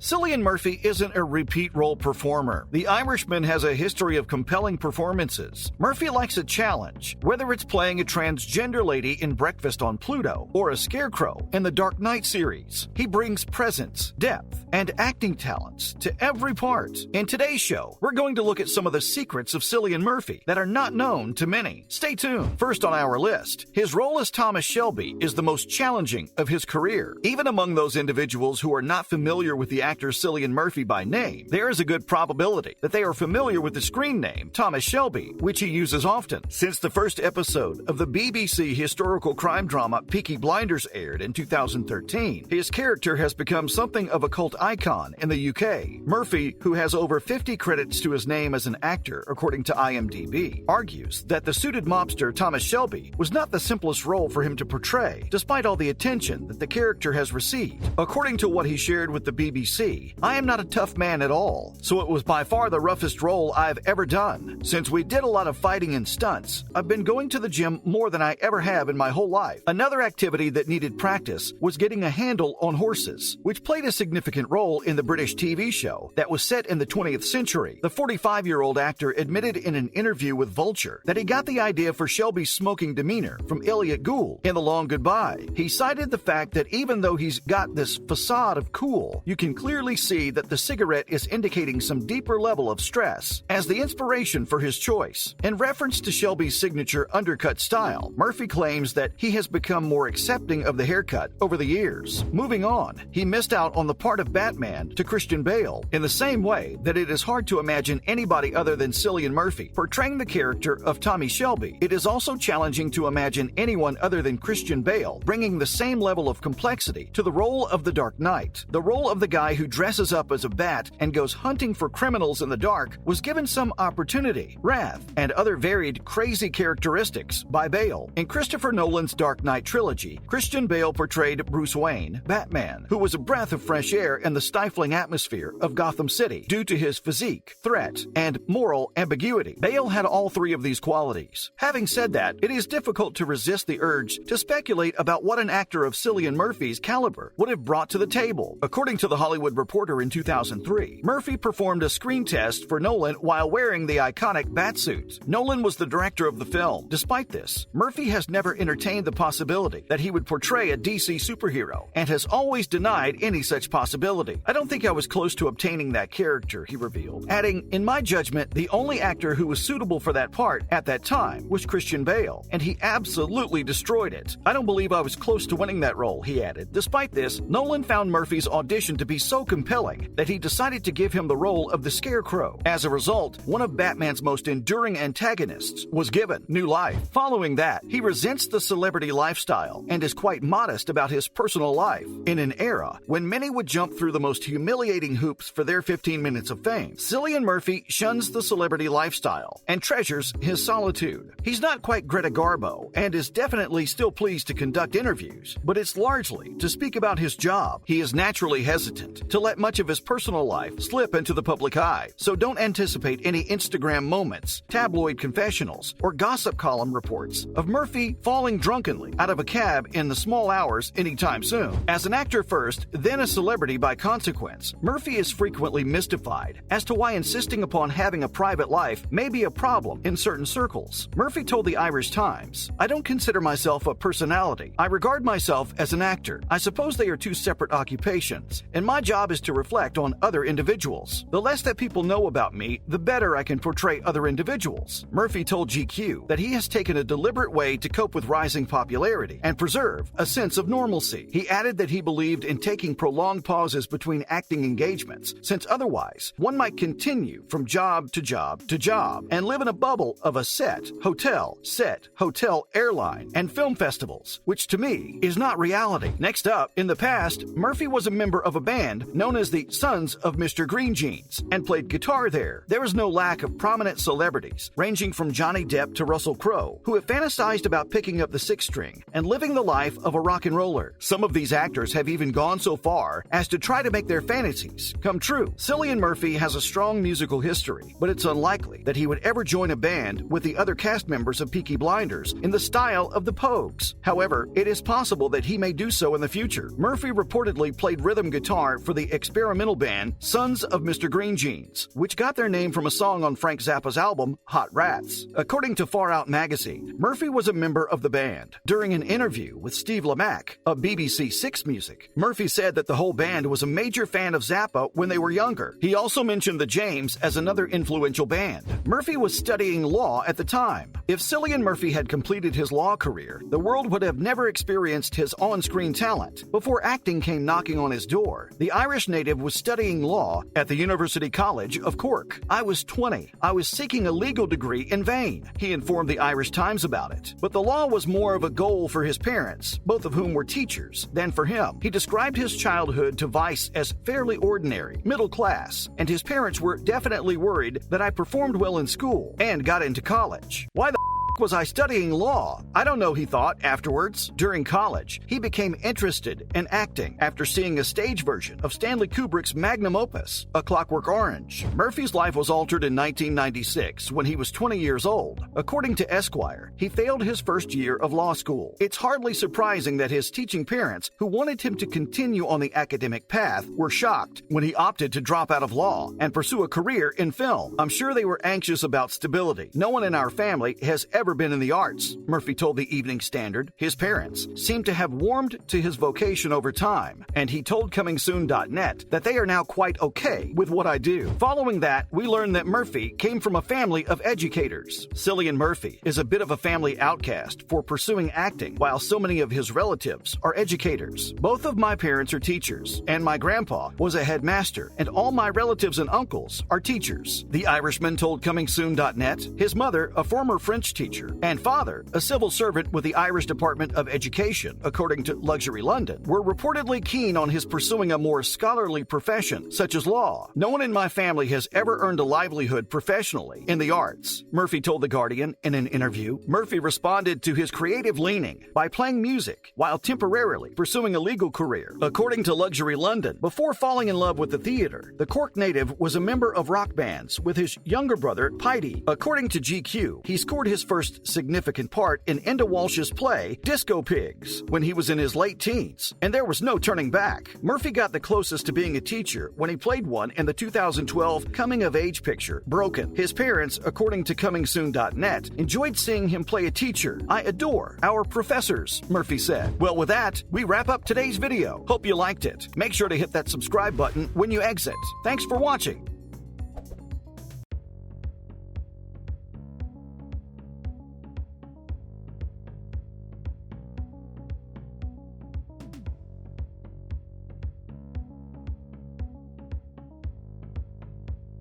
Cillian Murphy isn't a repeat role performer. The Irishman has a history of compelling performances. Murphy likes a challenge, whether it's playing a transgender lady in Breakfast on Pluto or a scarecrow in the Dark Knight series. He brings presence, depth, and acting talents to every part. In today's show, we're going to look at some of the secrets of Cillian Murphy that are not known to many. Stay tuned. First on our list, his role as Thomas Shelby is the most challenging of his career. Even among those individuals who are not familiar with the actor Cillian Murphy by name, there is a good probability that they are familiar with the screen name Thomas Shelby, which he uses often. Since the first episode of the BBC historical crime drama Peaky Blinders aired in 2013, his character has become something of a cult icon in the UK. Murphy, who has over 50 credits to his name as an actor, according to IMDb, argues that the suited mobster Thomas Shelby was not the simplest role for him to portray, despite all the attention that the character has received. According to what he shared with the BBC, I am not a tough man at all, so it was by far the roughest role I've ever done. Since we did a lot of fighting and stunts, I've been going to the gym more than I ever have in my whole life. Another activity that needed practice was getting a handle on horses, which played a significant role in the British TV show that was set in the 20th century. The 45-year-old actor admitted in an interview with Vulture that he got the idea for Shelby's smoking demeanor from Elliot Gould in The Long Goodbye. He cited the fact that even though he's got this facade of cool, you can clearly see that the cigarette is indicating some deeper level of stress as the inspiration for his choice. In reference to Shelby's signature undercut style, Murphy claims that he has become more accepting of the haircut over the years. Moving on, he missed out on the part of Batman to Christian Bale in the same way that it is hard to imagine anybody other than Cillian Murphy portraying the character of Tommy Shelby. It is also challenging to imagine anyone other than Christian Bale bringing the same level of complexity to the role of the Dark Knight. The role of the guy who dresses up as a bat and goes hunting for criminals in the dark was given some opportunity, wrath, and other varied crazy characteristics by Bale. In Christopher Nolan's Dark Knight trilogy, Christian Bale portrayed Bruce Wayne, Batman, who was a breath of fresh air in the stifling atmosphere of Gotham City due to his physique, threat, and moral ambiguity. Bale had all three of these qualities. Having said that, it is difficult to resist the urge to speculate about what an actor of Cillian Murphy's caliber would have brought to the table. According to The Hollywood Reporter in 2003, Murphy performed a screen test for Nolan while wearing the iconic batsuit. Nolan was the director of the film. Despite this, Murphy has never entertained the possibility that he would portray a DC superhero and has always denied any such possibility. I don't think I was close to obtaining that character, he revealed, adding, in my judgment, the only actor who was suitable for that part at that time was Christian Bale, and he absolutely destroyed it. I don't believe I was close to winning that role, he added. Despite this, Nolan found Murphy's audition to be so compelling that he decided to give him the role of the Scarecrow. As a result, one of Batman's most enduring antagonists was given new life. Following that, he resents the celebrity lifestyle and is quite modest about his personal life. In an era when many would jump through the most humiliating hoops for their 15 minutes of fame, Cillian Murphy shuns the celebrity lifestyle and treasures his solitude. He's not quite Greta Garbo and is definitely still pleased to conduct interviews, but it's largely to speak about his job. He is naturally hesitant to let much of his personal life slip into the public eye, so don't anticipate any Instagram moments, tabloid confessionals, or gossip column reports of Murphy falling drunkenly out of a cab in the small hours anytime soon. As an actor first, then a celebrity by consequence, Murphy is frequently mystified as to why insisting upon having a private life may be a problem in certain circles. Murphy told the Irish Times, "I don't consider myself a personality. I regard myself as an actor. I suppose they are two separate occupations, and my job is to reflect on other individuals. The less that people know about me, the better I can portray other individuals." Murphy told GQ that he has taken a deliberate way to cope with rising popularity and preserve a sense of normalcy. He added that he believed in taking prolonged pauses between acting engagements, since otherwise one might continue from job to job to job and live in a bubble of a set, hotel, airline, and film festivals, which to me is not reality. Next up, in the past, Murphy was a member of a band known as the Sons of Mr. Green Jeans and played guitar there. There is no lack of prominent celebrities, ranging from Johnny Depp to Russell Crowe, who have fantasized about picking up the six string and living the life of a rock and roller. Some of these actors have even gone so far as to try to make their fantasies come true. Cillian Murphy has a strong musical history, but it's unlikely that he would ever join a band with the other cast members of Peaky Blinders in the style of the Pogues. However, it is possible that he may do so in the future. Murphy reportedly played rhythm guitar for with the experimental band Sons of Mr. Green Jeans, which got their name from a song on Frank Zappa's album Hot Rats. According to Far Out magazine, Murphy was a member of the band. During an interview with Steve Lamacq of BBC Six Music, Murphy said that the whole band was a major fan of Zappa when they were younger. He also mentioned the James as another influential band. Murphy was studying law at the time. If Cillian Murphy had completed his law career, the world would have never experienced his on-screen talent. Before acting came knocking on his door, the Irish native was studying law at the University College of Cork. I was 20. I was seeking a legal degree in vain, he informed the Irish Times about it. But the law was more of a goal for his parents, both of whom were teachers, than for him. He described his childhood to Vice as fairly ordinary, middle class, and his parents were definitely worried that I performed well in school and got into college. Why the was I studying law? I don't know, he thought afterwards. During college, he became interested in acting after seeing a stage version of Stanley Kubrick's magnum opus, A Clockwork Orange. Murphy's life was altered in 1996 when he was 20 years old. According to Esquire, he failed his first year of law school. It's hardly surprising that his teaching parents, who wanted him to continue on the academic path, were shocked when he opted to drop out of law and pursue a career in film. I'm sure they were anxious about stability. No one in our family has ever been in the arts, Murphy told the Evening Standard. His parents seem to have warmed to his vocation over time, and he told ComingSoon.net that they are now quite okay with what I do. Following that, we learned that Murphy came from a family of educators. Cillian Murphy is a bit of a family outcast for pursuing acting, while so many of his relatives are educators. Both of my parents are teachers, and my grandpa was a headmaster, and all my relatives and uncles are teachers. The Irishman told ComingSoon.net his mother, a former French teacher, and father, a civil servant with the Irish Department of Education, according to Luxury London, were reportedly keen on his pursuing a more scholarly profession, such as law. No one in my family has ever earned a livelihood professionally in the arts, Murphy told The Guardian in an interview. Murphy responded to his creative leaning by playing music while temporarily pursuing a legal career. According to Luxury London, before falling in love with the theater, the Cork native was a member of rock bands with his younger brother, Piety. According to GQ, he scored his first significant part in Enda Walsh's play Disco Pigs when he was in his late teens, and there was no turning back. Murphy got the closest to being a teacher when he played one in the 2012 coming-of-age picture, Broken. His parents, according to ComingSoon.net, enjoyed seeing him play a teacher. I adore our professors, Murphy said. Well, with that, we wrap up today's video. Hope you liked it. Make sure to hit that subscribe button when you exit. Thanks for watching.